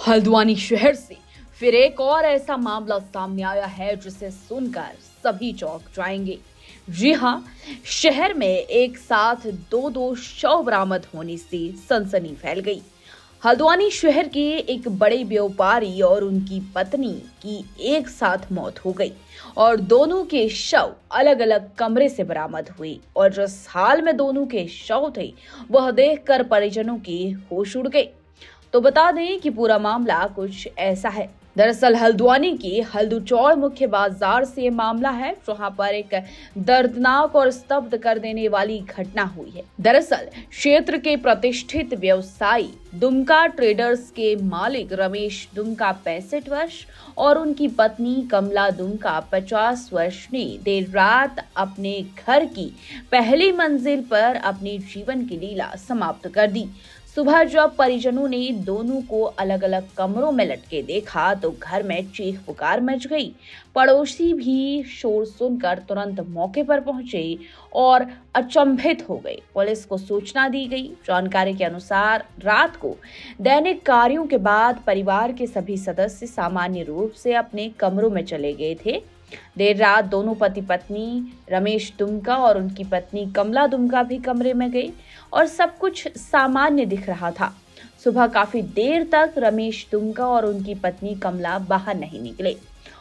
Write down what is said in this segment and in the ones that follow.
हल्द्वानी शहर से फिर एक और ऐसा मामला सामने आया है जिसे सुनकर सभी चौंक जाएंगे। जी हाँ, शहर में एक साथ दो शव बरामद होने से सनसनी फैल गई। हल्द्वानी शहर के एक बड़े व्यापारी और उनकी पत्नी की एक साथ मौत हो गई और दोनों के शव अलग अलग कमरे से बरामद हुए और जिस हाल में दोनों के शव थे वह देखकर परिजनों के होश उड़ गए। तो बता दें कि पूरा मामला कुछ ऐसा है। दरअसल हल्द्वानी के हल्दूचौड़ मुख्य बाजार से ये मामला है, जहां पर एक दर्दनाक और स्तब्ध कर देने वाली घटना हुई है। दरअसल क्षेत्र के प्रतिष्ठित व्यवसायी दुमका ट्रेडर्स के मालिक रमेश दुमका 65 वर्ष और उनकी पत्नी कमला दुमका 50 वर्ष ने देर रात अपने घर की पहली मंजिल पर अपनी जीवन की लीला समाप्त कर दी। सुबह जब परिजनों ने दोनों को अलग अलग कमरों में लटके देखा तो घर में चीख पुकार मच गई। पड़ोसी भी शोर सुनकर तुरंत मौके पर पहुंचे और अचंभित हो गए। पुलिस को सूचना दी गई। जानकारी के अनुसार रात को दैनिक कार्यों के बाद परिवार के सभी सदस्य सामान्य रूप से अपने कमरों में चले गए थे। देर रात दोनों पति पत्नी रमेश दुमका और उनकी पत्नी कमला दुमका भी कमरे में गए और सब कुछ सामान्य दिख रहा था। सुबह काफी देर तक रमेश दुमका और उनकी पत्नी कमला बाहर नहीं निकले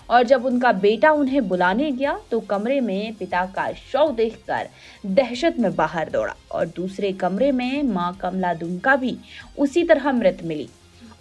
और जब उनका बेटा उन्हें बुलाने गया तो कमरे में पिता का शव देखकर दहशत में बाहर दौड़ा और दूसरे कमरे में मां कमला दुमका भी उसी तरह मृत मिली।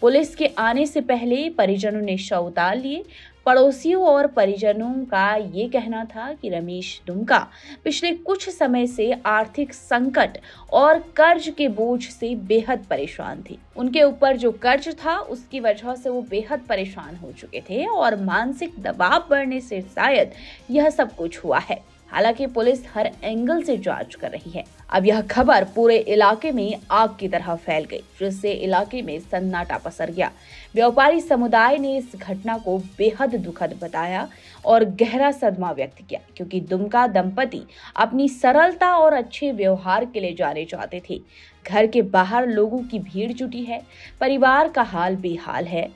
पुलिस के आने से पहले परिजनों ने शव उतार लिए। पड़ोसियों और परिजनों का ये कहना था कि रमेश दुमका पिछले कुछ समय से आर्थिक संकट और कर्ज के बोझ से बेहद परेशान थे। उनके ऊपर जो कर्ज था उसकी वजह से वो बेहद परेशान हो चुके थे और मानसिक दबाव बढ़ने से शायद यह सब कुछ हुआ है। हालांकि पुलिस हर एंगल से जांच कर रही है। अब यह खबर पूरे इलाके में आग की तरह फैल गई, जिससे इलाके में सन्नाटा पसर गया। व्यापारी समुदाय ने इस घटना को बेहद दुखद बताया और गहरा सदमा व्यक्त किया, क्योंकि दुमका दंपति अपनी सरलता और अच्छे व्यवहार के लिए जाने जाते थे। घर के बाहर लोगों की भीड़ जुटी है। परिवार का हाल बेहाल है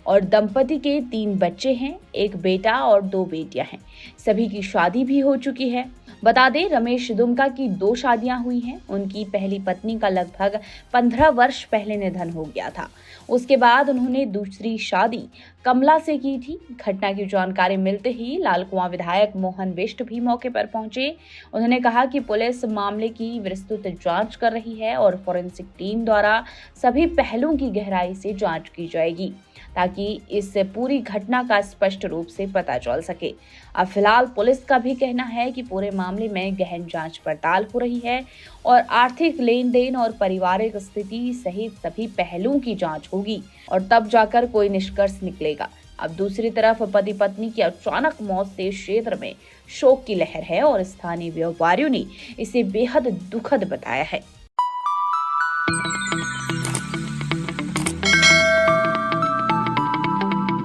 और दंपति के 3 बच्चे हैं, एक बेटा और 2 बेटियां हैं। सभी की शादी भी हो चुकी है। बता दें, रमेश दुमका की 2 शादियां हुई हैं। उनकी पहली पत्नी का लगभग 15 वर्ष पहले निधन हो गया था। उसके बाद उन्होंने दूसरी शादी कमला से की थी। घटना की जानकारी मिलते ही लालकुआं विधायक मोहन बिष्ट भी मौके पर पहुंचे। उन्होंने कहा कि पुलिस मामले की विस्तृत जांच कर रही है और फोरेंसिक टीम द्वारा सभी पहलुओं की गहराई से जांच की जाएगी ताकि इस पूरी घटना का स्पष्ट रूप से पता चल सके। अब फिलहाल पुलिस का भी कहना है कि पूरे मामले में गहन जांच पड़ताल हो रही है और आर्थिक लेन देन और पारिवारिक स्थिति सहित सभी पहलुओं की जांच होगी और तब जाकर कोई निष्कर्ष निकलेगा। अब दूसरी तरफ पति पत्नी की अचानक मौत से क्षेत्र में शोक की लहर है और स्थानीय व्यापारियों ने इसे बेहद दुखद बताया है।